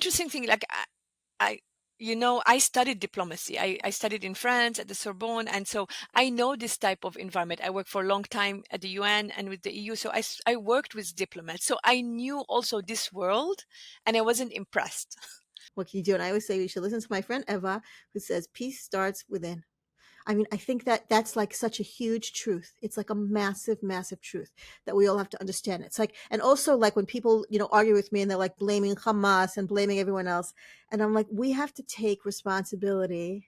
interesting thing, like I I studied diplomacy. I studied in France at the Sorbonne, and so I know this type of environment. I worked for a long time at the UN and with the EU, so I worked with diplomats. So I knew also this world, and I wasn't impressed. What can you do? And I always say you should listen to my friend Eva, who says peace starts within. I mean, I think that that's like such a huge truth. It's like a massive, massive truth that we all have to understand. It's like, and also like when people, argue with me and they're like blaming Hamas and blaming everyone else. And I'm like, we have to take responsibility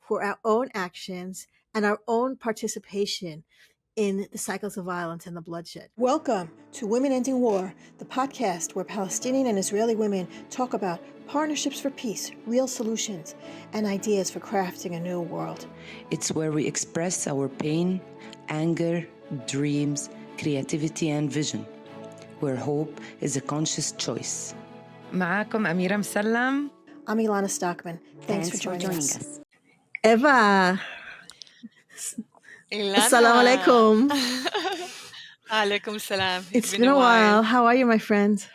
for our own actions and our own participation in the cycles of violence and the bloodshed. Welcome to Women Ending War, the podcast where Palestinian and Israeli women talk about partnerships for peace, real solutions, and ideas for crafting a new world. It's where we express our pain, anger, dreams, creativity, and vision, where hope is a conscious choice. معاكم أميرة مسلم. I'm Elana Sztokman. Thanks for joining us. Eva. Elana. Assalamu alaikum. Alaikum salam. It's been a while. How are you, my friend?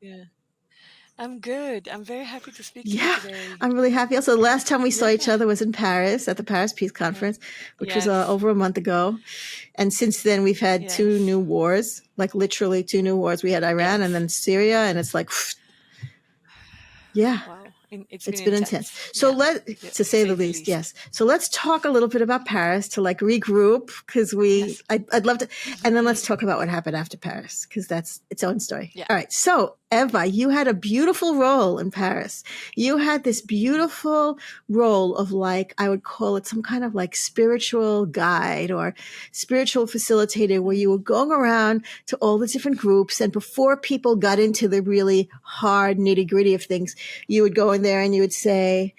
Yeah. I'm good. I'm very happy to speak to you today. I'm really happy. Also, the last time we saw each other was in Paris at the Paris Peace Conference, which was over a month ago. And since then, we've had two new wars, like literally two new wars. We had Iran and then Syria, and it's like, Wow. It's been intense. So to say the least, yes. So let's talk a little bit about Paris to like regroup because I'd love to, and then let's talk about what happened after Paris because that's its own story. Yeah. All right. So Eva, you had a beautiful role in Paris. You had this beautiful role of like, I would call it some kind of like spiritual guide or spiritual facilitator where you were going around to all the different groups. And before people got into the really hard nitty gritty of things, you would go in there and you would say,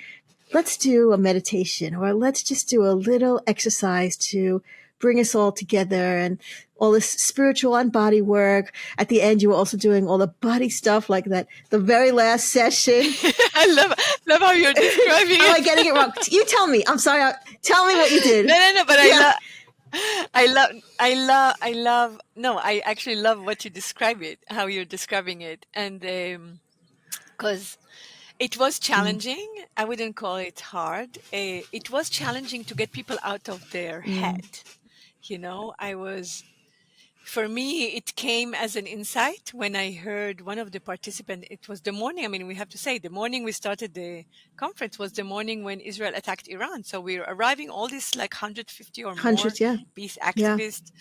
let's do a meditation or let's just do a little exercise to bring us all together and all this spiritual and body work. At the end, you were also doing all the body stuff like that. The very last session. I love how you're describing it. Am I getting it wrong? You tell me. I'm sorry. Tell me what you did. No, but I actually love what you describe it, how you're describing it. And because it was challenging. I wouldn't call it hard. It was challenging to get people out of their head. For me, it came as an insight when I heard one of the participants. It was the morning. I mean, we have to say the morning we started the conference was the morning when Israel attacked Iran. So we were arriving, all these like 150 or more peace activists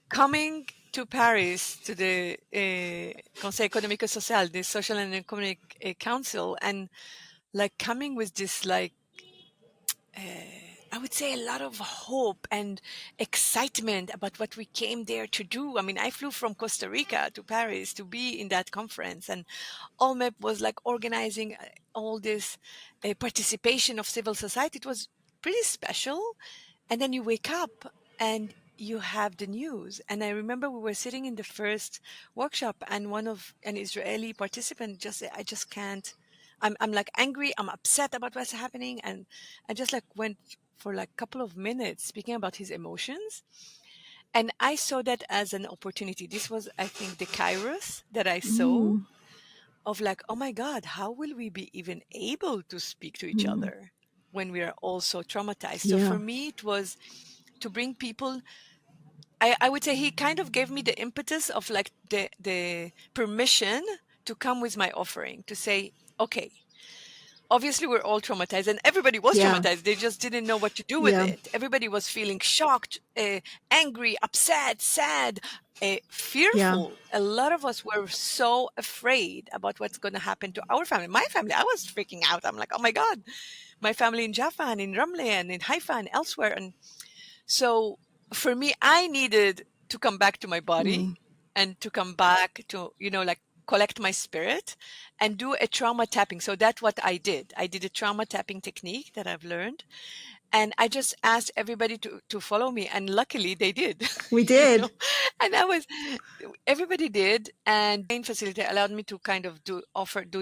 coming to Paris to the Conseil économique et social, the Social and Economic Council, and like coming with this like I would say a lot of hope and excitement about what we came there to do. I mean, I flew from Costa Rica to Paris to be in that conference, and OMEP was like organizing all this participation of civil society. It was pretty special. And then you wake up and you have the news. And I remember we were sitting in the first workshop and an Israeli participant just said, I just can't, I'm like angry, I'm upset about what's happening. And I just like went for like a couple of minutes speaking about his emotions. And I saw that as an opportunity. This was, I think, the kairos that I saw of like, oh my God, how will we be even able to speak to each other when we are all so traumatized? So for me, it was to bring people. I would say he kind of gave me the impetus of like the permission to come with my offering, to say, okay, obviously we're all traumatized and everybody was traumatized. They just didn't know what to do with it. Everybody was feeling shocked, angry, upset, sad, fearful. A lot of us were so afraid about what's going to happen to our family. My family, I was freaking out. I'm like, oh my God, my family in Jaffa and in Ramle and in Haifa and elsewhere. And so for me, I needed to come back to my body and to come back to, like collect my spirit and do a trauma tapping. So that's what I did. I did a trauma tapping technique that I've learned. And I just asked everybody to follow me. And luckily they did. We did. And everybody did. And the facilitator allowed me to kind of do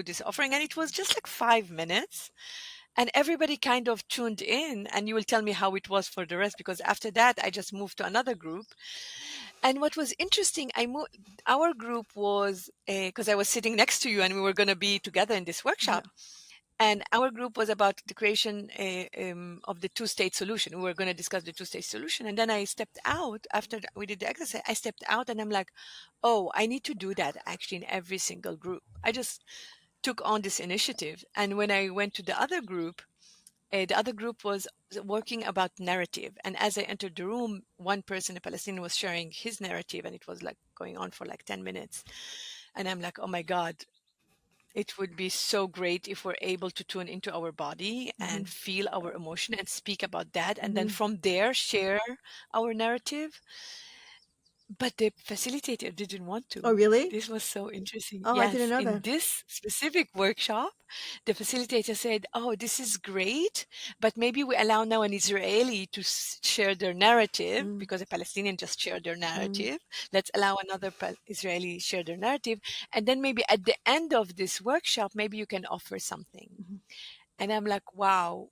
this offering. And it was just like 5 minutes. And everybody kind of tuned in, and you will tell me how it was for the rest, because after that, I just moved to another group. And what was interesting, our group was, because I was sitting next to you and we were going to be together in this Yeah. workshop. And our group was about the creation of the two-state solution. We were going to discuss the two-state solution. And then I stepped out after we did the exercise. I stepped out and I'm like, oh, I need to do that actually in every single group. I just took on this initiative. And when I went to the other group was working about narrative. And as I entered the room, one person, a Palestinian, was sharing his narrative, and it was like going on for like 10 minutes. And I'm like, oh my God, it would be so great if we're able to tune into our body and feel our emotion and speak about that. And then from there, share our narrative. But the facilitator didn't want Oh, to. really? This was so interesting. Oh, I didn't Yes, know in that. this specific workshop, the facilitator said, "Oh, this is great, but maybe we allow now an Israeli to share their narrative because a Palestinian just shared their narrative. Let's allow another Israeli share their narrative, and then maybe at the end of this workshop, maybe you can offer something." And I'm like, wow,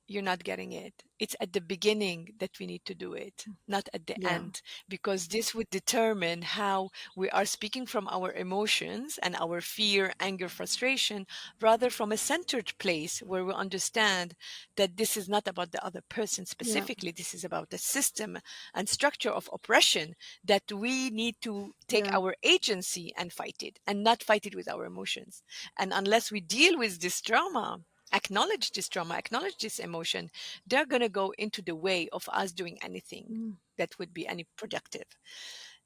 you're not getting it. It's at the beginning that we need to do it, not at the Yeah. end, because this would determine how we are speaking from our emotions and our fear, anger, frustration, rather from a centered place where we understand that this is not about the other person Yeah. specifically. This is about the system and structure of oppression that we need to take Yeah. our agency and fight it, and not fight it with our emotions. And unless we deal with this trauma, acknowledge this trauma, acknowledge this emotion, they're going to go into the way of us doing anything that would be any productive.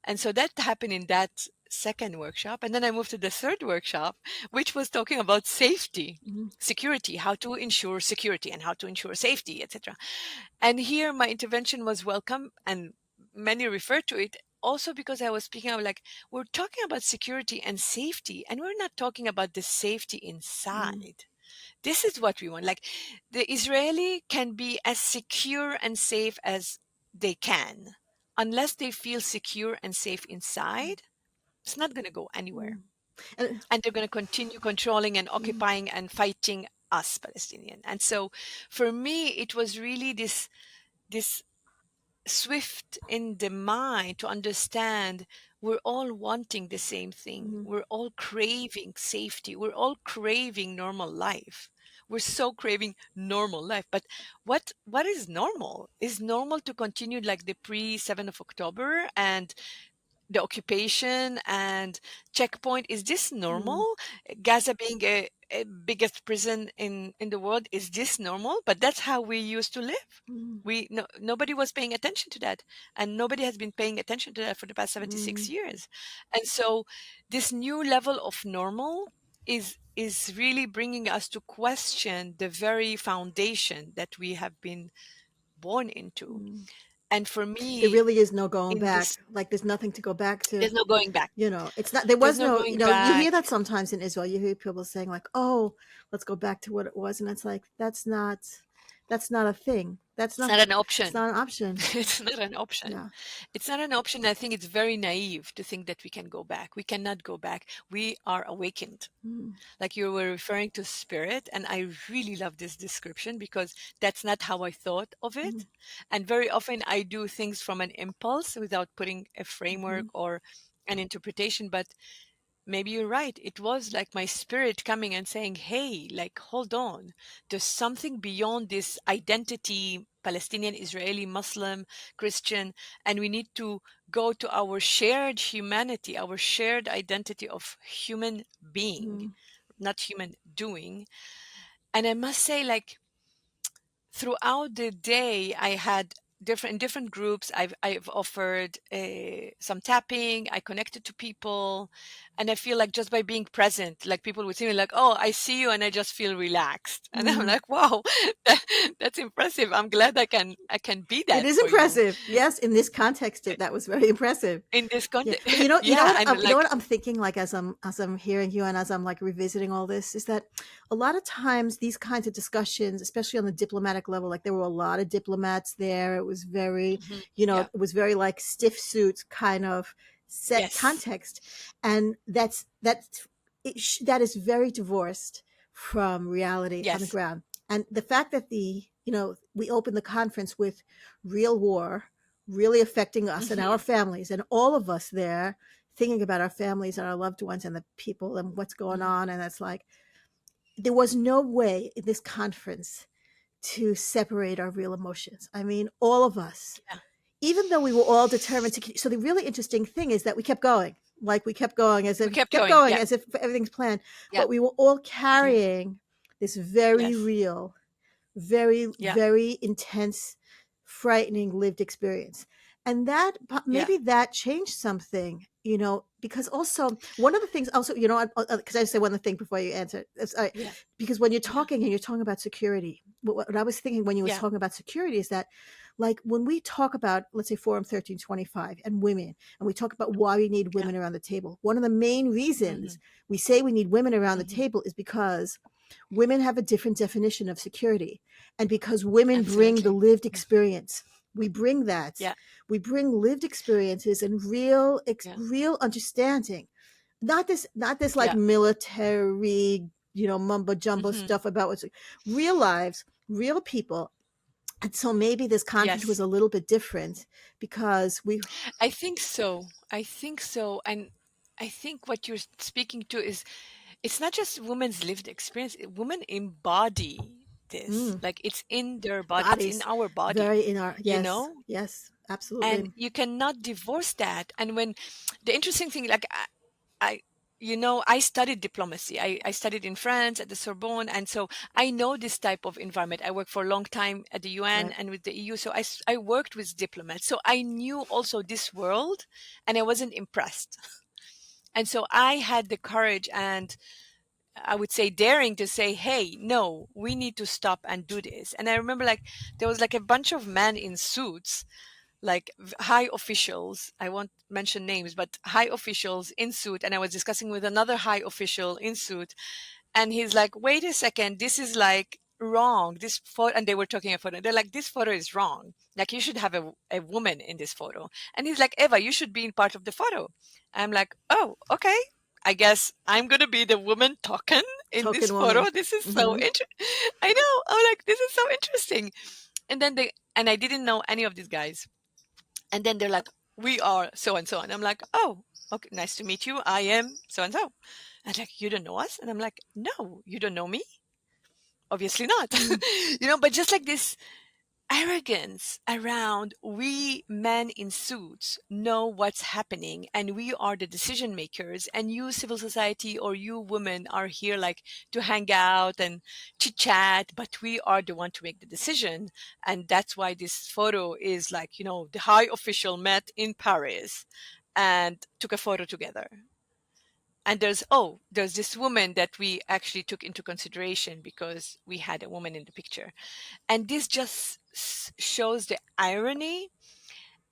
And so that happened in that second workshop. And then I moved to the third workshop, which was talking about safety, security, how to ensure security and how to ensure safety, etc. And here my intervention was welcome, and many refer to it also because I was speaking of like, we're talking about security and safety, and we're not talking about the safety inside. This is what we want. Like, the Israeli can be as secure and safe as they can. Unless they feel secure and safe inside, it's not going to go anywhere. And And they're going to continue controlling and occupying and fighting us, Palestinian. And so for me, it was really this swift in the mind to understand we're all wanting the same thing. We're all craving safety. We're all craving normal life. We're so craving normal life. But what is normal? Is normal to continue like the pre 7th of October and the occupation and checkpoint? Is this normal? Gaza being a biggest prison in the world, is this normal? But that's how we used to live. We no, nobody was paying attention to that, and nobody has been paying attention to that for the past 76 years. And so this new level of normal is really bringing us to question the very foundation that we have been born into. And for there me, really is no going in back. this, Like there's nothing to go back to. there's no going back. It's not, there There's was no no, going you hear back. that sometimes in Israel. You hear people saying like, oh, let's go back to what it was. And it's like, that's not a thing. That's It's not, not an it's option. not an option. It's not an option. Yeah. It's not an option. I think it's very naive to think that we can go back. We cannot go back. We are awakened. Like you were referring to spirit, and I really love this description because that's not how I thought of it. And very often I do things from an impulse without putting a framework or an interpretation. But maybe you're right. It was like my spirit coming and saying, hey, like, hold on. There's something beyond this identity, Palestinian, Israeli, Muslim, Christian, and we need to go to our shared humanity, our shared identity of human being, not human doing. And I must say, like, throughout the day, I had different groups. I've offered some tapping. I connected to people, and I feel like just by being present, like people would see me like, "Oh, I see you," and I just feel relaxed. And I'm like, "Wow, that, that's impressive. I'm glad I can be It that is for you impressive. Yes, in this context, that was very impressive. in this Yeah, context." but Yeah, and you know like, what I'm thinking, like as I'm hearing you and as I'm like revisiting all this, is that a lot of times these kinds of discussions, especially on the diplomatic level, like there were a lot of diplomats there. It was very, mhm, yeah, it was very like stiff suits kind of set yes, context, and that is very divorced from reality on the yes, ground. And the fact that we opened the conference with real war really affecting us and our Mm-hmm. families, and all of us there thinking about our families and our loved ones and the people and what's going Mm-hmm. on. And it's like, there was no way in this conference to separate our real emotions. I mean, all of us, Yeah. even though we were all determined to. So the really interesting thing is that we kept going, like we kept going We kept going. Yeah. as if everything's planned, Yeah. but we were all Yeah. carrying this very Yes. real, very, Yeah. very intense, frightening lived experience. And that, Yeah. maybe that changed something, because also one of the things, also, because I say one other thing before you answer. Yeah. Because when you're Yeah. talking and you're talking about security, what I was thinking when you was Yeah. talking about security is that, like, when we talk about, let's say, Forum 1325 and women, and we talk about why we need Yeah. women around the table, one of the main Mm-hmm. reasons we say we need women around the Mm-hmm. table is because women have a different definition of security, and because women bring the Absolutely. lived experience. We bring that. Yeah. We bring lived experiences and Yeah. real understanding. Not this like Yeah. military, mumbo jumbo Mm-hmm. stuff about what's real lives, real people. And so maybe this conference was Yes. a little bit different because we. I think so. I think so. And I think what you're speaking to is it's not just women's lived experience. Women embody this. Mm, Like it's in their body. It's in bodies, our body, very in our. you Yes, know? yes, And absolutely. you cannot divorce that. And when the interesting thing, like I I studied diplomacy. I studied in France at the Sorbonne. And so I know this type of environment. I worked for a long time at the UN Right. and with the EU. So I worked with diplomats. So I knew also this world and I wasn't impressed. And so I had the courage and I would say daring to say, hey, no, we need to stop and do this. And I remember like there was like a bunch of men in suits, like high officials. I won't mention names, but high officials in suit. And I was discussing with another high official in suit. And he's like, wait a second, this is like wrong. This photo, and they were talking a photo. They're like, this photo is wrong. Like you should have a woman in this photo. And he's like, Eva, you should be in part of the photo. I'm like, oh, okay. I guess I'm gonna be the woman talking in this Token photo. woman. This is so Hmm. interesting. I know. I'm like, this is so interesting. And then and I didn't know any of these guys. And then they're like, we are so and so. And I'm like, oh, okay, nice to meet you. I am so and so. And like, you don't know us? And I'm like, no, you don't know me? Obviously not. Mm, But just like this arrogance around we men in suits know what's happening and we are the decision makers and you civil society or you women are here like to hang out and chit chat, but we are the one to make the decision. And that's why this photo is like, the high official met in Paris and took a photo together. And there's this woman that we actually took into consideration because we had a woman in the picture. And this just shows the irony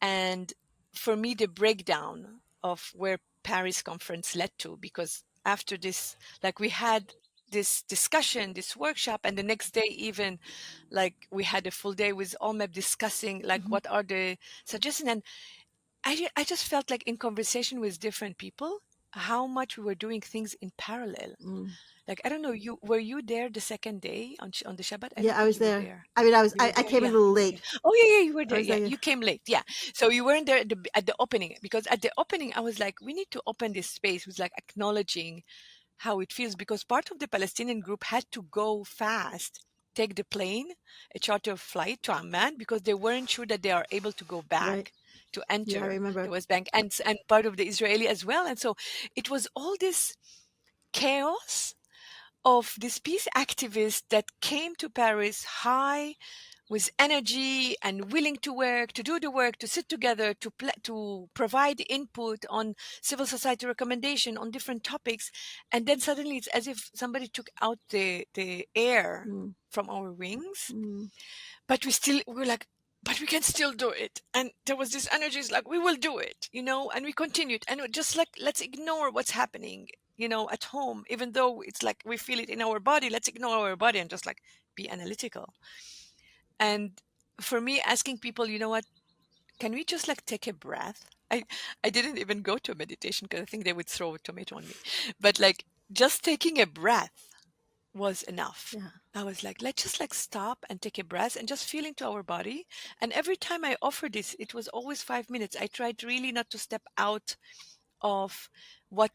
and for me the breakdown of where Paris conference led to, because after this, like we had this discussion, this workshop, and the next day even like we had a full day with Olmeb discussing like mhm, what are the suggestions. And I just felt like in conversation with different people how much we were doing things in parallel. mm. Like I don't know, you were you there the second day on the Shabbat? I Yeah, don't I think was you were there. there. I mean, You were I there? came in a Yeah, little you were there. late. Oh yeah, yeah, you were I there. was Yeah, there. you came late. Yeah, so you weren't there at the opening, because at the opening I was like, we need to open this space with like acknowledging how it feels, because part of the Palestinian group had to go fast, take the plane, a charter flight to Amman, because they weren't sure that they are able to go Right. back to Yeah, I enter the remember. West Bank, and part of the Israeli as well. And so it was all this chaos of these peace activists that came to Paris high with energy and willing to work, to do the work, to sit together, to provide input on civil society recommendation on different topics. And then suddenly it's as if somebody took out the air Mm, from our wings, mm, but we're like, but we can still do it. And there was this energy, it's like, we will do it, and we continued. And just like, let's ignore what's happening, at home, even though it's like we feel it in our body, let's ignore our body and just like be analytical. And for me, asking people, you know what, can we just like take a breath? I didn't even go to a meditation because I think they would throw a tomato on me. But like just taking a breath was enough. Yeah. I was like, let's just like stop and take a breath and just feel into our body. And every time I offered this, it was always 5 minutes. I tried really not to step out of what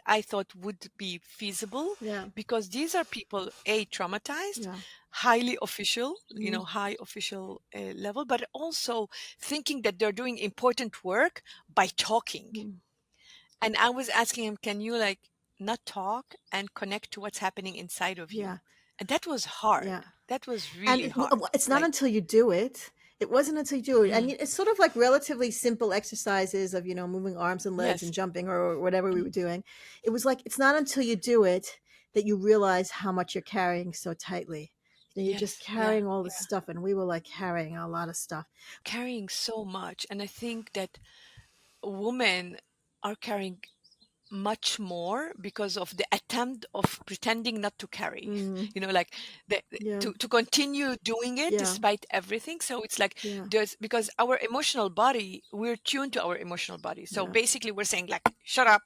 I thought would be feasible, Yeah. because these are people traumatized, Yeah. highly official, Mm. high official level, but also thinking that they're doing important work by talking. Mm. And I was asking him, can you like not talk and connect to what's happening inside of Yeah. you? And that was hard. Yeah. That was And really hard. it's not Like, until you do it. It wasn't until you do it. And mhm, it's sort of like relatively simple exercises of, moving arms and legs and yes, jumping or whatever we mhm, were doing. It was like, it's not until you do it that you realize how much you're carrying so tightly. You're just yes, yeah, carrying all this yeah, stuff. And we were like carrying a lot of stuff. carrying so much. And I think that women are carrying much more because of the attempt of pretending not to carry, Mm, like yeah. to continue doing it Yeah. despite everything. So it's like Yeah. there's, because our emotional body, we're tuned to our emotional body. So Yeah. basically we're saying like, shut up,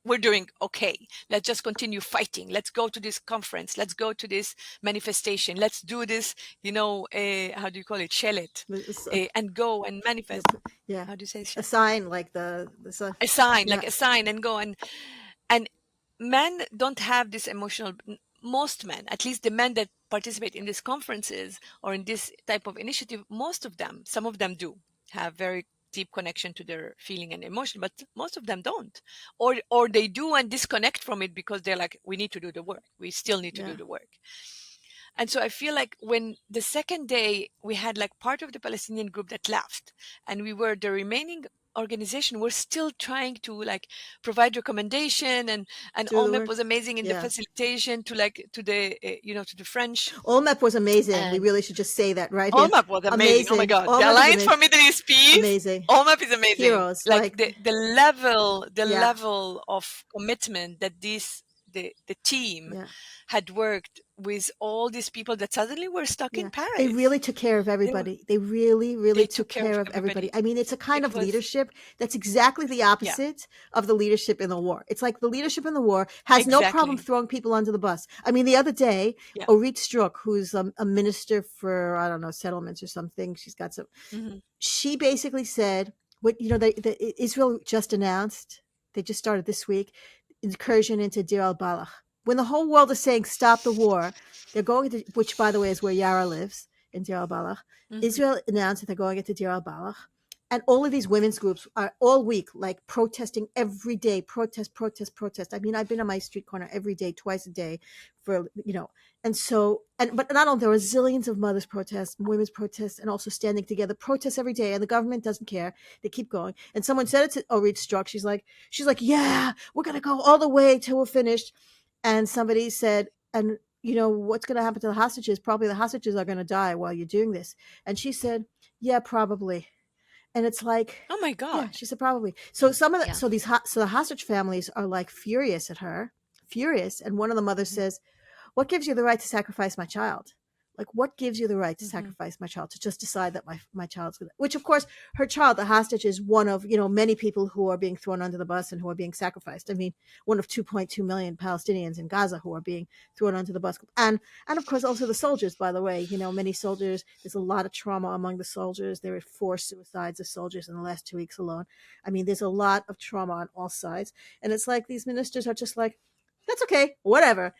we're doing okay, let's just continue fighting, let's go to this conference, let's go to this manifestation, let's do this, how do you call it, shell it, It's, and go and yeah. manifest. Yeah. How do you say A shell? sign like A sign, yeah. like a sign, and go. And men don't have this emotional, most men, at least the men that participate in these conferences or in this type of initiative, most of them, some of them do have very deep connection to their feeling and emotion, but most of them don't, or they do and disconnect from it because they're like, we need to do the work, we still need to Yeah. do the work. And so I feel like when the second day we had like part of the Palestinian group that left, and we were the remaining organization, we're still trying to like provide recommendation, and Do the Olmep work. was amazing in the Yeah. facilitation to like to the to the French. Olmec was amazing. We And really should just say that right here. Olmep was amazing. Oh my Amazing. God, the Olmec is Alliance for amazing. Middle East Peace. Amazing. Olmep is amazing. Heroes. Like Like, the yeah. level of commitment that the team Yeah. had worked with all these people that suddenly were stuck in Yeah. They Paris. really took care of They were everybody. They really, really they took took care of care of everybody. everybody. I mean, it's a kind It of was, leadership that's exactly the yeah, opposite of the leadership in the war. It's like the leadership in the war has no problem exactly. throwing people under the bus. I mean, the other day, Yeah. Orit Struk, who's a minister for, I don't know, settlements or something, she's got some, Hmm. she basically said, what, Israel just announced, they just started this week, incursion into Deir al-Balach. When the whole world is saying stop the war, they're going to, which by the way is where Yara lives, in Deir al-Balach. Hmm. Israel announced that they're going into Deir al-Balach. And all of these women's groups are all week, like protesting every day, protest, protest, protest. I mean, I've been on my street corner every day, twice a day for, and so, but not only, there are zillions of mothers protests, women's protests, and also standing together, protests every day, and the government doesn't care. They keep going. And someone said it to Orit Struk. She's like, yeah, we're gonna go all the way till we're finished. And somebody said, and what's gonna happen to the hostages? Probably the hostages are gonna die while you're doing this. And she said, yeah, probably. And it's like, Oh my yeah, God. she said probably. So some of the, Yeah. so the hostage families are like furious at her, furious. And one of the mothers Hmm. says, what gives you the right to sacrifice my child? Like, what gives you the right to Hmm. sacrifice my child, to just decide that my child's gonna, which of course her child, the hostage, is one of, many people who are being thrown under the bus and who are being sacrificed. I mean, one of 2.2 million Palestinians in Gaza who are being thrown under the bus. And of course also the soldiers, by the way, many soldiers, there's a lot of trauma among the soldiers. There were 4 suicides of soldiers in the last 2 weeks alone. I mean, there's a lot of trauma on all sides. And it's like these ministers are just like, that's okay, whatever,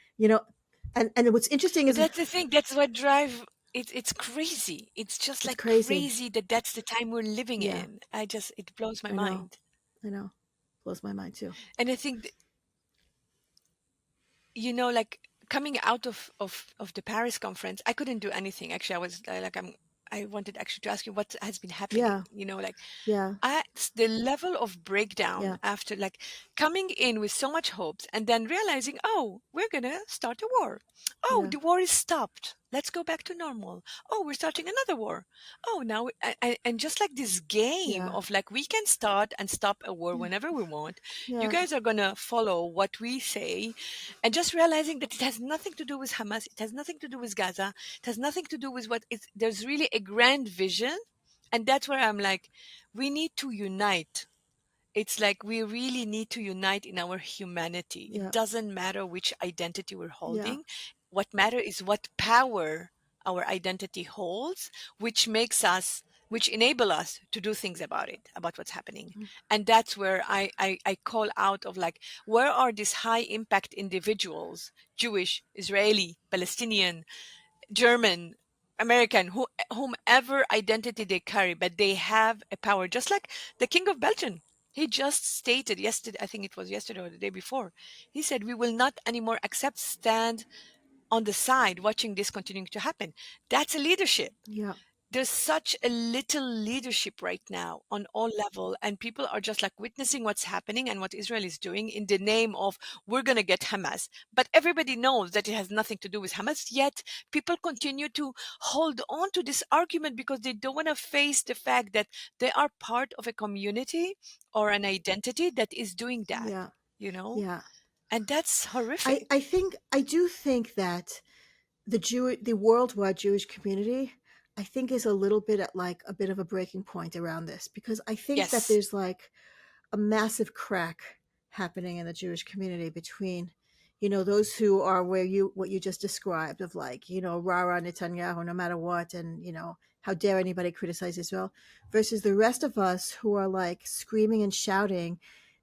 and what's interesting But is that's the thing. That's what drive. It's crazy. It's just it's like crazy. crazy that that's the time we're living Yeah, in. It blows my I know. mind. I know. Blows my mind too. And I think, like coming out of the Paris conference, I couldn't do anything. Actually, I was like, I wanted actually to ask you what has been happening. Yeah. Like Yeah. the level of Yeah. breakdown after like coming in with so much hopes and then realizing, oh, we're gonna start a war. Oh, Yeah. the war is stopped. Let's go back to normal. Oh, we're starting another war. Oh, now and just like this game Yeah. of like we can start and stop a war Yeah. whenever we want. You Yeah. guys are gonna follow what we say, and just realizing that it has nothing to do with Hamas. It has nothing to do with Gaza. It has nothing to do with what it's. There's really a grand vision, and that's where I'm like, we need to unite. It's like we really need to unite in our humanity. It Yeah. doesn't matter which identity we're Yeah. holding. what matter is what power our identity holds, which makes us, which enable us to do things about it, about what's happening. And that's where I call out of like, where are these high impact individuals, Jewish, Israeli, Palestinian, German, American, whomever identity they carry, but they have a power, just like the King of Belgium. He just stated yesterday, I think it was yesterday or the day before, he said, we will not anymore accept stand on the side watching this continuing to happen. That's a leadership. Yeah. There's such a little leadership right now on all level, and people are just like witnessing what's happening and what Israel is doing in the name of we're going to get Hamas. But everybody knows that it has nothing to do with Hamas, yet people continue to hold on to this argument because they don't want to face the fact that they are part of a community or an identity that is doing that, Yeah. you know? Yeah. And that's I horrific. I do think that the worldwide Jewish community, I think, is a little bit at like a bit of a breaking point around this, because I think that Yes. there's like a massive crack happening in the Jewish community between, those who are where what you just described of like, Rara Netanyahu, no matter what, and how dare anybody criticize Israel, versus the rest of us who are like screaming and shouting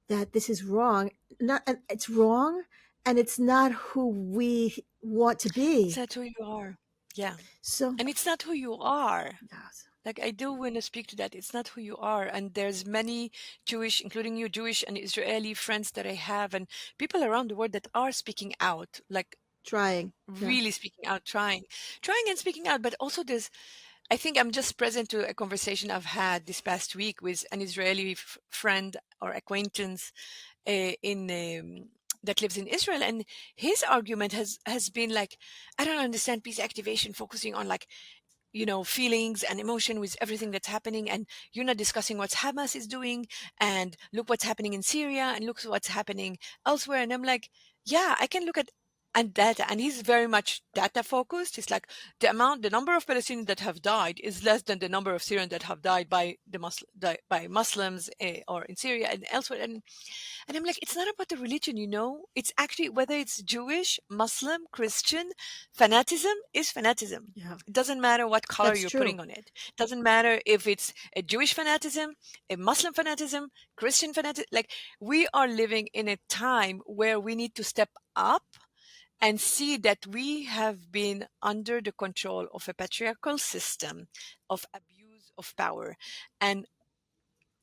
that this is wrong, not and it's wrong, and it's not who we want to It's be. not who you are. Yeah. So And it's not who you are. yes, Like I do want to speak to that. It's not who you are. And there's many Jewish, including you, Jewish and Israeli friends that I have and people around the world that are speaking out, like trying, yeah, really speaking out, trying and speaking out. But also there's, I think I'm just present to a conversation I've had this past week with an Israeli friend or acquaintance in that lives in Israel, and his argument has been like, I don't understand peace activation focusing on like feelings and emotion with everything that's happening, and you're not discussing what Hamas is doing, and look what's happening in Syria, and look what's happening elsewhere. And I'm like, yeah, I can look at and data, and he's very much data focused. It's like the number of Palestinians that have died is less than the number of Syrians that have died by by Muslims or in Syria and elsewhere. And I'm like, it's not about the religion, it's actually whether it's Jewish, Muslim, Christian. Fanaticism is fanaticism. yeah, It doesn't matter what color that's you're true. putting on it. It doesn't matter if it's a Jewish fanaticism, a Muslim fanaticism, Christian fanaticism. Like, we are living in a time where we need to step up and see that we have been under the control of a patriarchal system of abuse of power. And,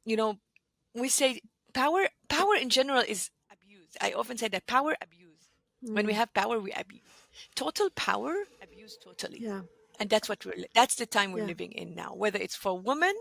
you know, we say power in general is abuse. I often say that power abuse. When we Mm, have power, we abuse. Total power, abuse totally. yeah, And that's that's the time we're yeah, living in now. Whether it's for women,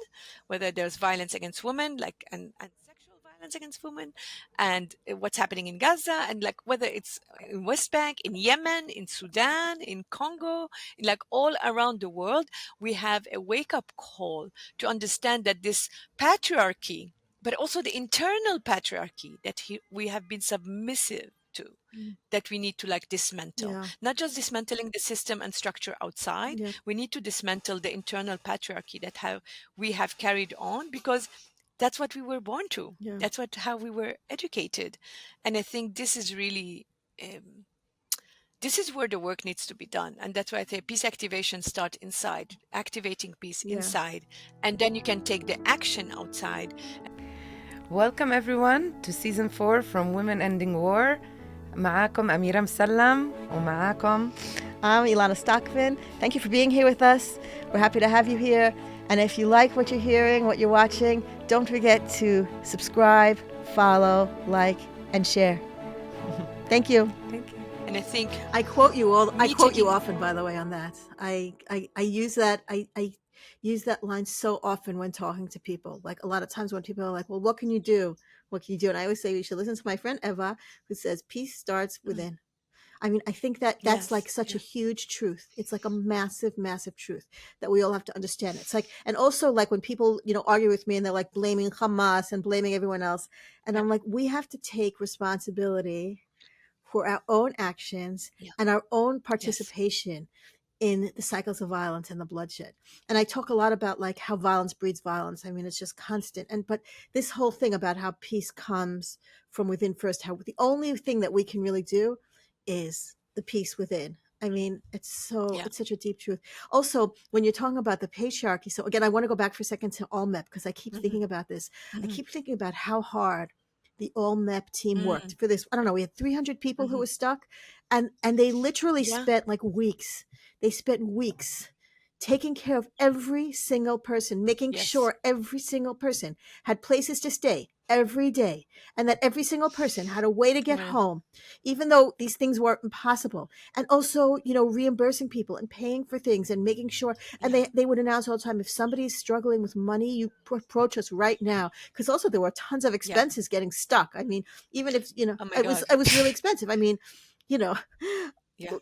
whether there's violence against women, like and sexual violence against women, and what's happening in Gaza, and like whether it's in West Bank, in Yemen, in Sudan, in Congo, like all around the world, we have a wake up call to understand that this patriarchy, but also the internal patriarchy that we have been submissive to, mm, that we need to like dismantle, yeah, not just dismantling the system and structure outside. yeah, We need to dismantle the internal patriarchy that we have carried on, because that's what we were born to, yeah, that's what how we were educated. And I think this is really um, this is where the work needs to be done. And that's why I say peace activation start inside, activating peace yeah. inside, and then you can take the action outside. Welcome everyone to season 4 from Women Ending War. معاكم أميرة مسلم ومعاكم I'm Elana Sztokman. Thank you for being here with us. We're happy to have you here. And if you like what you're hearing, what you're watching, don't forget to subscribe, follow, like, and share. Thank you. Thank you. And I think I quote you all. I me quote you taking often, by the way, on that. I use that. I use that line so often when talking to people. Like a lot of times when people are like, "Well, what can you do? What can you do?" And I always say you should listen to my friend Eva, who says peace starts within. I mean, I think that that's like yes, such a yeah, huge truth. It's like a massive, massive truth that we all have to understand. It's like, and also like when people, argue with me and they're like blaming Hamas and blaming everyone else. And yeah, I'm like, we have to take responsibility for our own actions yeah, and our own yes, participation in the cycles of violence and the bloodshed. And I talk a lot about like how violence breeds violence. I mean, it's just constant. But this whole thing about how peace comes from within first, how the only thing that we can really do is the peace within. I mean, Yeah. it's such a deep truth. Also, when you're talking about the patriarchy, so again, I want to go back for a second to Olmep because I keep Hmm. thinking about this. I Hmm. keep thinking about how hard the Olmep team Hmm. worked for this. I don't know, we had 300 people who Hmm. were stuck, and they literally Yeah. spent like weeks. They spent weeks taking care of every single person, making Yes. sure every single person had places to stay every day, and that every single person had a way to get Well, home, even though these things were impossible. And also, reimbursing people and paying for things and making sure. And yeah. they would announce all the time, if somebody's struggling with money, you approach us right now. Because also there were tons of Yeah. expenses getting stuck. I mean, even if Oh my it was God. it was really expensive. I mean, you know Yeah.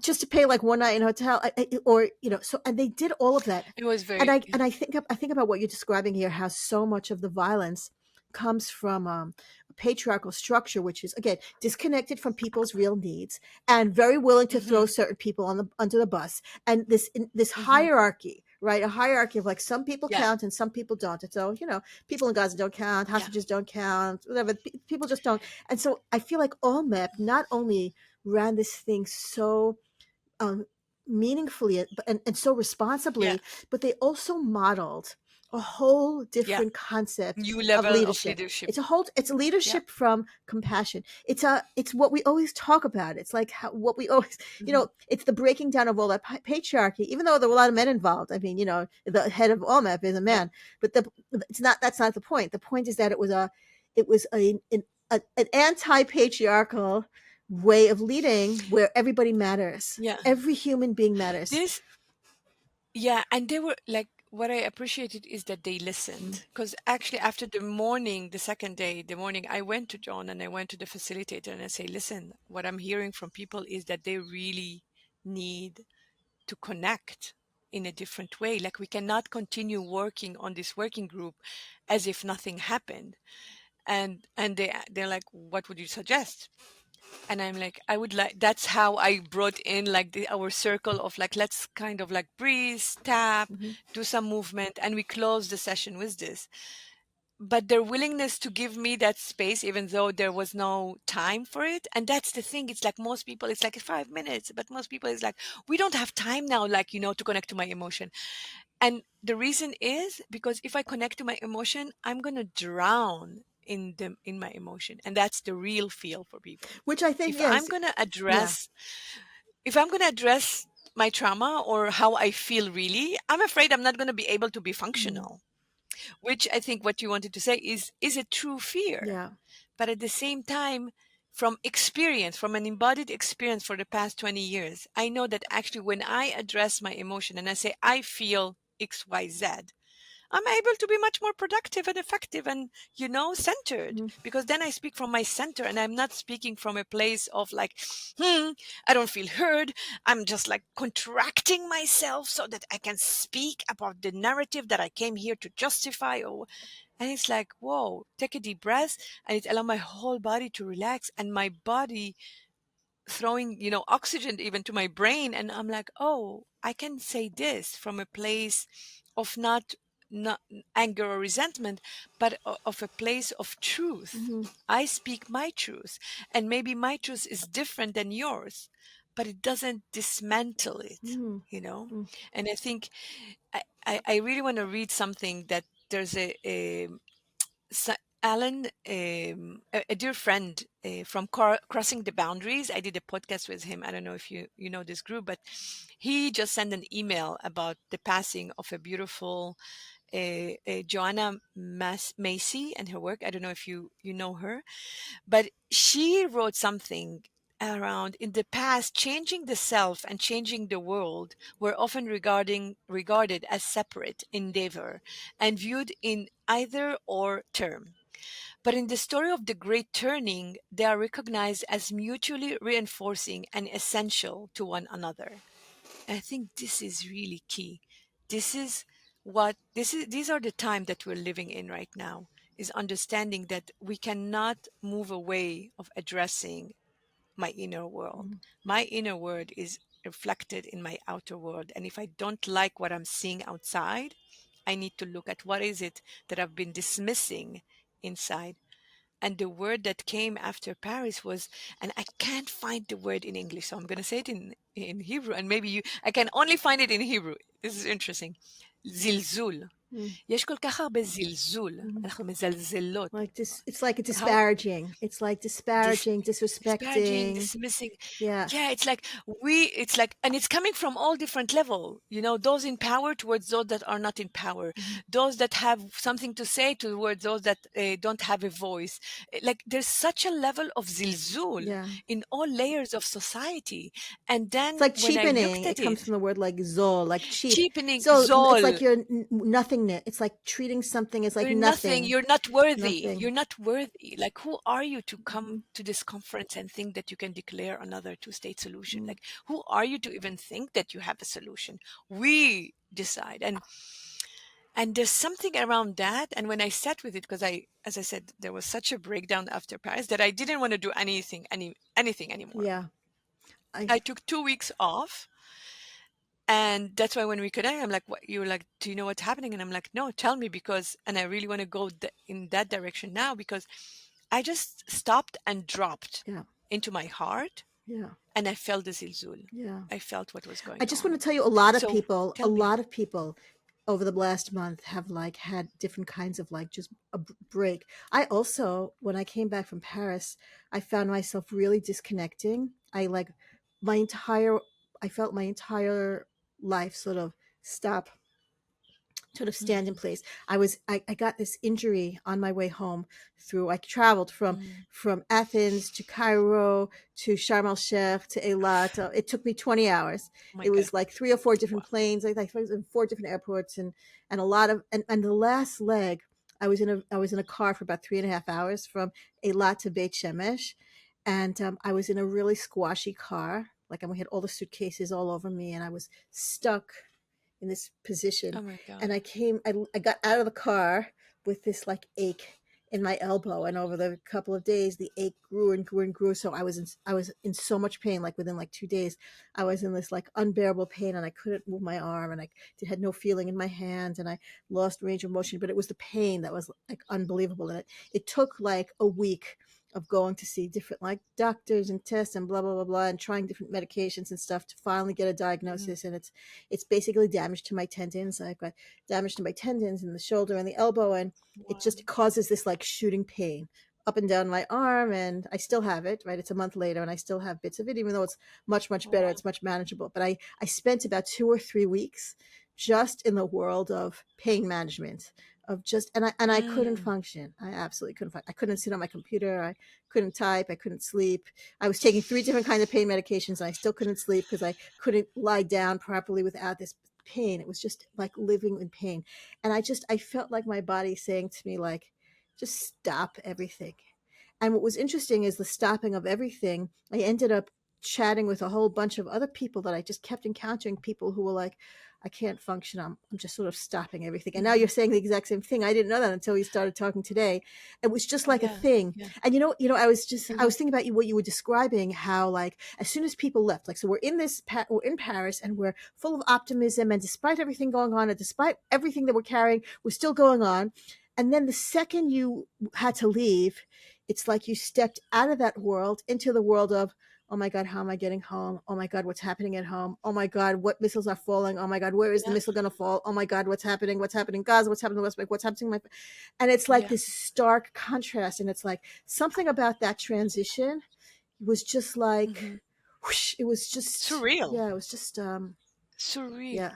just to pay like one night in a hotel, or so, and they did all of that. It was And very, i yeah. and I think about what you're describing here, how so much of the violence comes from a patriarchal structure, which is again disconnected from people's real needs and very willing to throw Hmm. certain people under the bus. And this Hmm. hierarchy, right? A hierarchy of like, some people Yeah. count and some people don't. And so, people in Gaza don't count, Yeah. hostages don't count, whatever. People just don't. And so I feel like Olmep not only ran this thing so um, meaningfully and so Yeah. responsibly, but they also modeled a whole Yeah. different concept New of level of leadership. leadership. It's Yeah. leadership from compassion. It's what we always talk about. It's like what we always, Hmm. it's the breaking down of all that patriarchy, even though there were a lot of men involved. I mean, the head of OMAP is a Yeah. man, but that's not the point. The point is that it was an anti-patriarchal way of leading where everybody matters. Yeah. Every human being matters. This, yeah. And they were like, what I appreciated is that they Mm, listened. Because actually, after the morning, the second day, the morning, I went to John and I went to the facilitator and I say, listen, what I'm hearing from people is that they really need to connect in a different way. Like, we cannot continue working on this working group as if nothing happened. And they're like, what would you suggest? And I'm like, I would like, that's how I brought in like our circle of like, let's kind of like breathe, tap, mhm, do some movement, and we close the session with this. But their willingness to give me that space, even though there was no time for it. And that's the thing. It's like most people, it's like 5 minutes, but most people it's like, we don't have time now, like, to connect to my emotion. And the reason is because if I connect to my emotion, I'm going to drown in my emotion. And that's the real feel for people. which I think, If I'm yes, going to yeah. address, if I'm going to address my trauma or how I feel really, I'm afraid I'm not going to be able to be Mm, functional, which I think what you wanted to say is a true fear. yeah. But at the same time, from experience, from an embodied experience for the past 20 years, I know that actually when I address my emotion and I say, I feel XYZ, I'm able to be much more productive and effective and, centered, Mhm, because then I speak from my center and I'm not speaking from a place of like, I don't feel heard. I'm just like contracting myself so that I can speak about the narrative that I came here to justify. And it's like, whoa, take a deep breath, and it allowed my whole body to relax, and my body throwing, oxygen even to my brain. And I'm like, oh, I can say this from a place of not anger or resentment, but of a place of truth. mhm, I speak my truth, and maybe my truth is different than yours, but it doesn't dismantle it, mhm, mm, and I think I really want to read something that there's Alan, a dear friend from Crossing the Boundaries. I did a podcast with him. I don't know if you know this group, but he just sent an email about the passing of a beautiful Joanna Macy and her work. I don't know if you know her, but she wrote something around, in the past, changing the self and changing the world were often regarded as separate endeavor and viewed in either or term. But in the story of the Great Turning, they are recognized as mutually reinforcing and essential to one another. I think this is really key. This is these are the time that we're living in right now, is understanding that we cannot move away of addressing my inner world. mhm, My inner world is reflected in my outer world. And if I don't like what I'm seeing outside, I need to look at what is it that I've been dismissing inside. And the word that came after Paris was, and I can't find the word in English, so I'm going to say it in Hebrew, and maybe I can only find it in Hebrew. This is interesting. זלזול. יש כל כך הרבה זלזול. אנחנו מזלזלות. Like this, it's like a How disparaging. It's like disparaging, disparaging, disrespecting. dismissing. Yeah. Yeah, it's like and it's coming from all different level, those in power towards those that are not in power, those that have something to say towards those that don't have a voice. Like there's such a level of zilzul Yeah. in all layers of society. And then It's like when I cheapening. looked at It comes from the word like zol, like cheap. cheapening, So zol, it's like you're nothingness. It's like treating something as like you're nothing. you're not worthy. Nothing. You're not worthy. Like, who are you to come to this conference and think that you can declare another two-state solution? Like, who are you to even think that you have a solution? We decide. And there's something around that. And when I sat with it, because as I said, there was such a breakdown after Paris that I didn't want to do anything anymore. Yeah. I took 2 weeks off. And that's why when we connect, I'm like, "What?" You're like, "Do you know what's happening?" And I'm like, "No, tell me," and I really want to go in that direction now, because I just stopped and dropped into my heart. Yeah. And I felt the zilzul. Yeah. I felt what was going on. I just want to tell you, a lot of So, people tell me. over the last month have like had different kinds of like just a break. I also, when I came back from Paris, I found myself really disconnecting. I felt my entire life sort of stand in place. I got this injury on my way home I traveled from Athens to Cairo to Sharm el Sheikh to Eilat. It took me 20 hours. My It was God. like 3 or 4 different planes, like 4 different airports, and a lot of, and the last leg, I was in a car for about 3.5 hours from Eilat to Beit Shemesh. And I was in a really squashy car, and we had all the suitcases all over me, and I was stuck in this position. Oh my God. And I got out of the car with this like ache in my elbow, and over the couple of days the ache grew and grew and grew. So I was in so much pain. Like within like 2 days I was in this like unbearable pain, and I couldn't move my arm, and I had no feeling in my hands, and I lost range of motion. But it was the pain that was like unbelievable. And it took like a week of going to see different like doctors and tests and blah blah blah blah, and trying different medications and stuff to finally get a diagnosis. And it's basically damage to my tendons. I've got damage to my tendons in the shoulder and the elbow, and it just causes this like shooting pain up and down my arm. And I still have it, right? It's a month later and I still have bits of it, even though it's much better. It's much manageable. But I spent about 2 or 3 weeks just in the world of pain management, of just, and I couldn't function. I absolutely couldn't function. I couldn't sit on my computer. I couldn't type. I couldn't sleep. I was taking 3 different kinds of pain medications, and I still couldn't sleep because I couldn't lie down properly without this pain. It was just like living in pain. And I felt like my body saying to me, like, just stop everything. And what was interesting is the stopping of everything. I ended up chatting with a whole bunch of other people that I just kept encountering, people who were like, I can't function. I'm just sort of stopping everything. And now you're saying the exact same thing. I didn't know that until we started talking today. It was just like a thing. Yeah. And I was thinking about what you were describing, how like as soon as people left, like, so we're in Paris and we're full of optimism, and despite everything going on and despite everything that we're carrying, we're still going on. And then the second you had to leave, it's like you stepped out of that world into the world of, oh my God, how am I getting home? Oh my God, what's happening at home? Oh my God, what missiles are falling? Oh my God, where is the missile going to fall? Oh my God, what's happening? What's happening in Gaza? What's happening in the West Bank? What's happening in and it's like this stark contrast. And it's like something about that transition was just like, whoosh, it was just surreal. Yeah, it was just surreal. Yeah.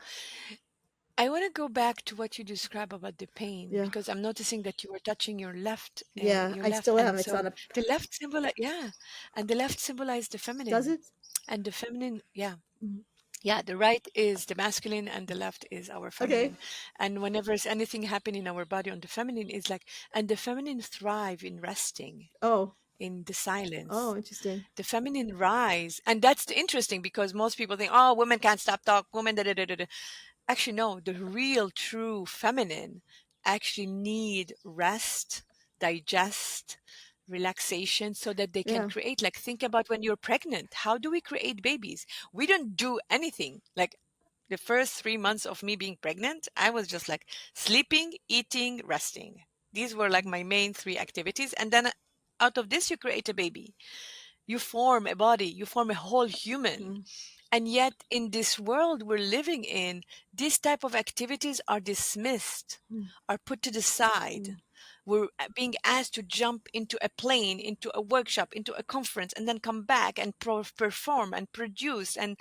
I want to go back to what you describe about the pain, because I'm noticing that you were touching your left. I still am. And it's on a. The left and the left symbolizes the feminine. Does it? And the feminine, yeah. The right is the masculine, and the left is our feminine. Okay. And whenever there's anything happening in our body on the feminine, is like, and the feminine thrive in resting. Oh. In the silence. Oh, interesting. The feminine rise, and that's interesting because most people think, oh, women can't stop talk, women da da da da. Actually, no, the real, true feminine actually need rest, digest, relaxation, so that they can create. Like, think about when you're pregnant. How do we create babies? We don't do anything. Like, the first 3 months of me being pregnant, I was just like sleeping, eating, resting. These were like my main 3 activities. And then out of this you create a baby, you form a body, you form a whole human. Mm, And yet in this world we're living in, these type of activities are dismissed, mm, are put to the side. mm. We're being asked to jump into a plane, into a workshop, into a conference, and then come back and perform and produce and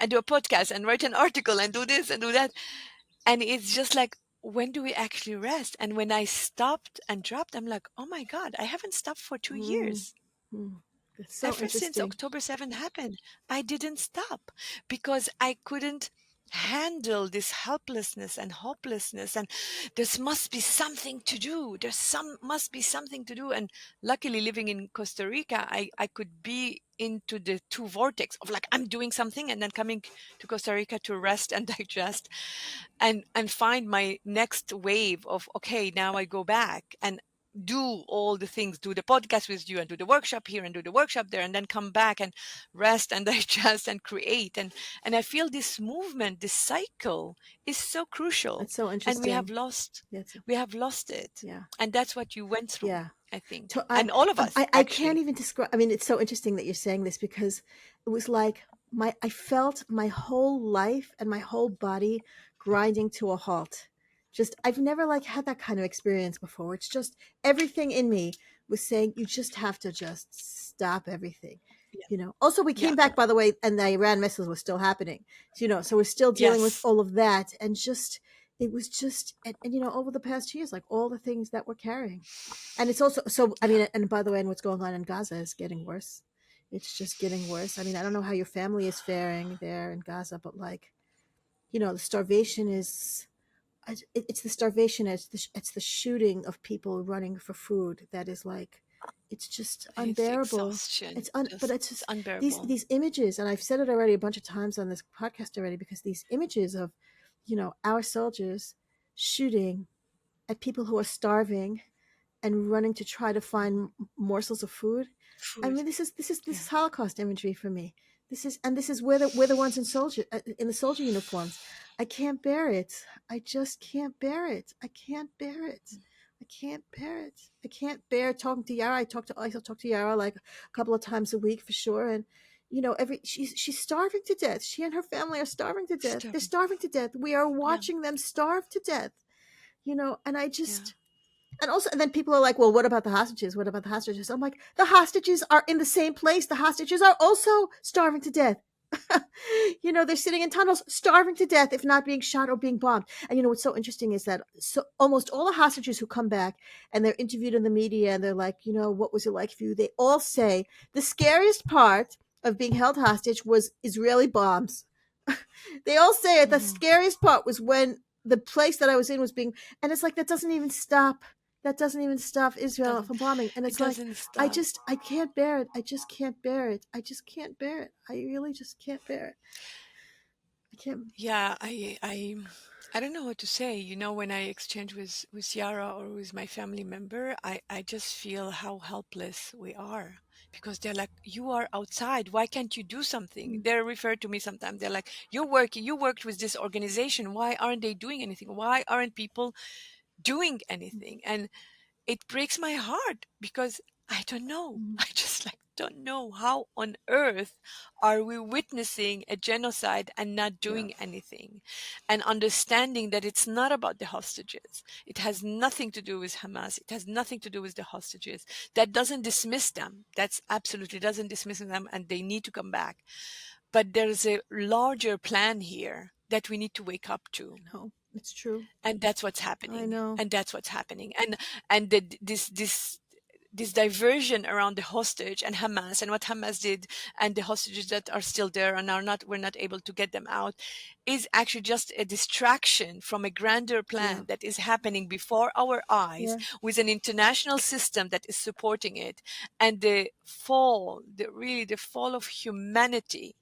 do a podcast and write an article and do this and do that. And it's just like, when do we actually rest? And when I stopped and dropped, I'm like, oh my God, I haven't stopped for 2 years. Mm. It's so Ever since interesting. October 7th happened, I didn't stop because I couldn't handle this helplessness and hopelessness, and there must be something to do. Must be something to do. And luckily living in Costa Rica, I could be into the two vortex of like, I'm doing something and then coming to Costa Rica to rest and digest and find my next wave of, okay, now I go back and do all the things, do the podcast with you and do the workshop here and do the workshop there, and then come back and rest and digest and create. And I feel this movement, this cycle is so crucial, It's so and interesting. Yes. we have lost it. Yeah. And that's what you went through, Yeah. I think. So And all of us, I can't actually. even describe. I mean, it's so interesting that you're saying this because it was like I felt my whole life and my whole body grinding to a halt. Just I've never like had that kind of experience before. It's just everything in me was saying you just have to just stop everything. Yeah. Also, we Yeah. came back, by the way, and the Iran missiles were still happening. So we're still dealing with Yes. all of that, and just it was just and over the past years, like all the things that we're carrying. And it's also so. I Yeah. mean, and by the way, and what's going on in Gaza is getting worse. It's just getting worse. I mean, I don't know how your family is faring there in Gaza, but like, the starvation is. It's the starvation. It's the shooting of people running for food that is like, it's just It's unbearable. exhaustion. But Just, it's it's just unbearable. these images, and I've said it already a bunch of times on this podcast already, because these images of, our soldiers shooting at people who are starving and running to try to find morsels of food. I Food. mean, this is Yeah. Holocaust imagery for me. This is we're the ones in the soldier uniforms. I can't bear it. I just can't bear it. I can't bear it. I can't bear it. I can't bear talking to Yara. I talk to Yara like a couple of times a week for sure, and she's starving to death. She and her family are starving to death. They're Stubborn. starving to death. We are Yeah. watching them starve to death. And I Yeah. just and then people are like, well, what about the hostages? What about the hostages? I'm like, the hostages are in the same place. The hostages are also starving to death. They're sitting in tunnels, starving to death, if not being shot or being bombed. And what's so interesting is that almost all the hostages who come back and they're interviewed in the media and they're like, what was it like for you? They all say the scariest part of being held hostage was Israeli bombs. They all say it. The Mm-hmm. scariest part was when the place that I was in was being, and it's like, that doesn't even stop. That doesn't even stop Israel Doesn't from bombing. And it it's like, doesn't stop. I can't bear it. I just can't bear it. I just can't bear it. I really just can't bear it. I can't. Yeah, I don't know what to say. When I exchange with Yara or with my family member, I just feel how helpless we are, because they're like, you are outside. Why can't you do something? Mm, They're referred to me sometimes. They're like, you worked with this organization. Why aren't they doing anything? Why aren't people doing anything? And it breaks my heart because I don't know. mm, I just like don't know how on earth are we witnessing a genocide and not yeah. doing anything, and understanding that it's not about the hostages. It has nothing to do with Hamas. It has nothing to do with the hostages. That doesn't dismiss them. That's absolutely doesn't dismiss them, and they need to come back. But there's a larger plan here that we need to wake up to, No, it's true. and that's what's I happening, know. and that's what's happening. And this diversion around the hostage and Hamas and what Hamas did, and the hostages that are still there and we're not able to get them out, is actually just a distraction from a grander Yeah. plan that is happening before our eyes, Yeah. with an international system that is supporting it, and the fall of humanity,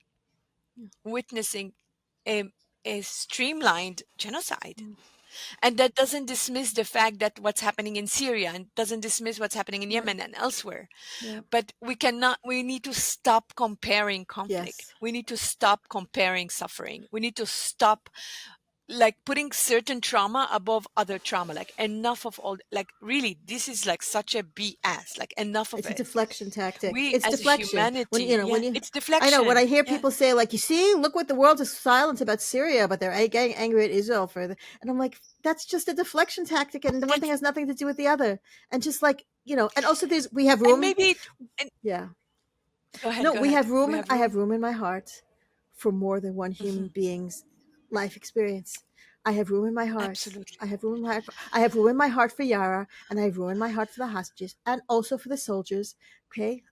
Yeah. witnessing a, a streamlined genocide. Mm, And that doesn't dismiss the fact that what's happening in Syria, and doesn't dismiss what's happening in right. Yemen and elsewhere. Yeah. But we need to stop comparing conflict. Yes. We need to stop comparing suffering. We need to stop like putting certain trauma above other trauma, like enough of all, like really this is like such a BS, like enough of It's a it. deflection tactic. We It's as a deflection. When humanity, yeah, it's I know when I deflection, hear yeah. people say like, you see, look what the world is silent about Syria, but they're getting angry at Israel for the, and I'm like, that's just a deflection tactic, and the one thing That's, has nothing to do with the other. And just like, and also we have and room. maybe and Yeah. go ahead, No, go we ahead, have room, we and have I have room. room in my heart for more than one human Hmm. being's life experience. I have room in my heart. Absolutely. I have room in my heart. I have room in my heart for Yara, and I have room in my heart for the hostages, and also for the soldiers. Okay,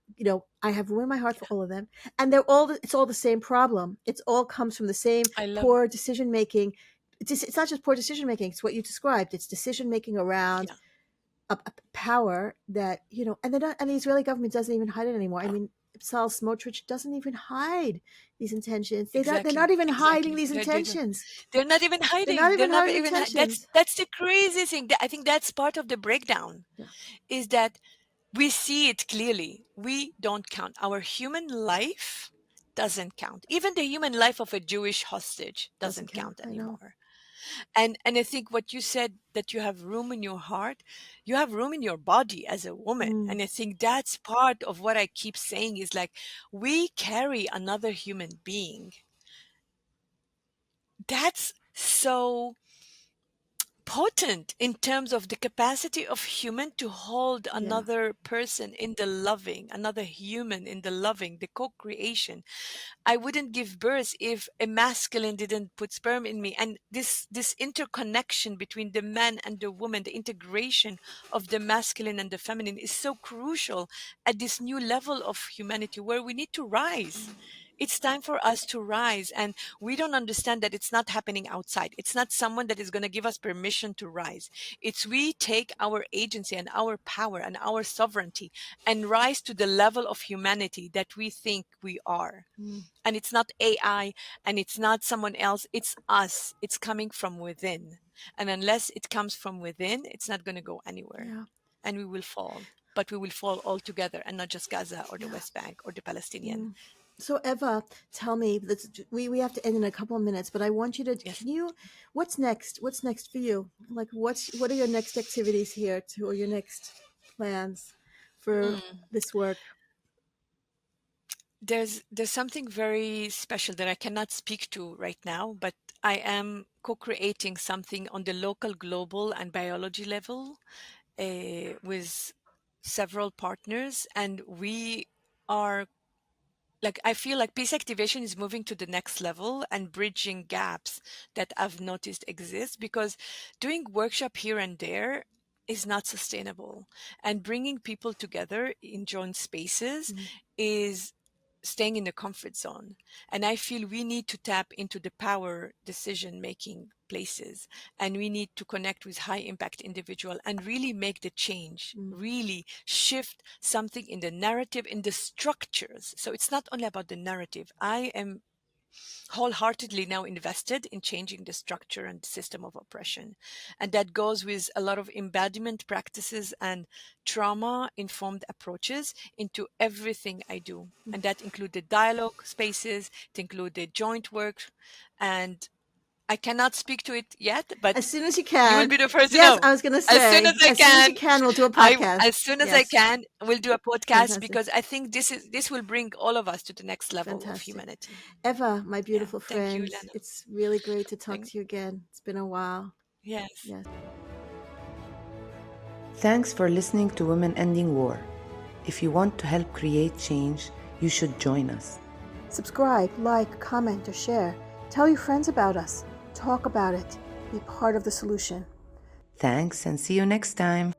I have room in my heart for all of them, and it's all the same problem. It all comes from the same I love, poor decision making. It's not just poor decision making. It's what you described. It's decision making around yeah, a power that and and the Israeli government doesn't even hide it anymore. I mean, Sal Smotrich doesn't even hide these intentions. They're not exactly, even hiding exactly. these They don't. intentions. They're not even They're not hiding. They're even not hiding even. intentions. That's the crazy thing. I think that's part of the breakdown. Yeah, Is that we see it clearly. We don't count. Our human life doesn't count. Even the human life of a Jewish hostage doesn't doesn't count. count I know. anymore. And I think what you said, that you have room in your heart, you have room in your body as a woman. Mm, And I think that's part of what I keep saying is like, we carry another human being. That's so potent in terms of the capacity of human to hold yeah. another person in the loving, another human in the loving, the co-creation. I wouldn't give birth if a masculine didn't put sperm in me. And this interconnection between the man and the woman, the integration of the masculine and the feminine is so crucial at this new level of humanity where we need to rise. It's time for us to rise. And we don't understand that it's not happening outside. It's not someone that is going to give us permission to rise. It's we take our agency and our power and our sovereignty and rise to the level of humanity that we think we are. Mm, And it's not AI and it's not someone else. It's us. It's coming from within. And unless it comes from within, it's not going to go anywhere. yeah. And we will fall. But we will fall all together and not just Gaza or the Yeah. West Bank or the Palestinian. Mm. So Eva, tell me, we have to end in a couple of minutes, but I want you to, Yes. what's next? What's next for you? Like, what are your next activities here or your next plans for Mm. this work? There's something very special that I cannot speak to right now, but I am co-creating something on the local, global, and biology level with several partners, and we are like, I feel like peace activation is moving to the next level and bridging gaps that I've noticed exist, because doing workshop here and there is not sustainable, and bringing people together in joint spaces Mm, is staying in the comfort zone. And I feel we need to tap into the power decision making places, and we need to connect with high impact individual and really make the change, mm, really shift something in the narrative, in the structures. So it's not only about the narrative. I am wholeheartedly now invested in changing the structure and system of oppression. And that goes with a lot of embodiment practices and trauma informed approaches into everything I do. mm. And that included dialogue spaces, it included joint work. And I cannot speak to it yet, As but soon as you you will can. be the first to Yes, know. I was going to As soon as say, I as soon as you can, can, we'll do a podcast. as soon as I Yes. can, we'll do a podcast, Fantastic. because I think this will bring all of us to the next level of Fantastic. humanity. Eva, my Yeah. beautiful Thank you, friend, Elana. it's really great to talk Thank, to you again. It's been a while. yes. Yes. Thanks for listening to Women Ending War. If you want to help create change, you should join us. Subscribe, like, comment, or share. Tell your friends about us. Talk about it. Be part of the solution. Thanks and see you next time.